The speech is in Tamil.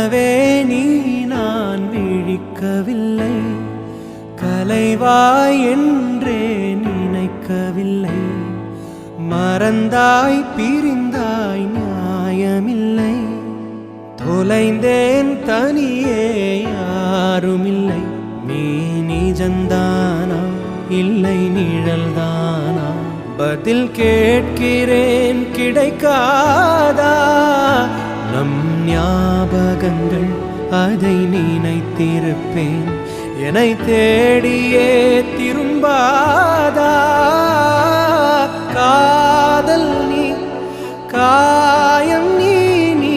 கனவே நீ நான் விழிக்கவில்லை, கலைவாய் என்றே நினைக்கவில்லை. மறந்தாய் பிரிந்தாய் நியாயமில்லை, தொலைந்தேன் தனியே யாருமில்லை. நீ நிஜந்தானா இல்லை நிழல்தானா, பதில் கேட்கிறேன் கிடைக்காதா. நம் ஞாபகங்கள் அதை நினைத்திருப்பேன், என்னை தேடியே திரும்பாதா. காதல் நீ காயம் நீ, நீ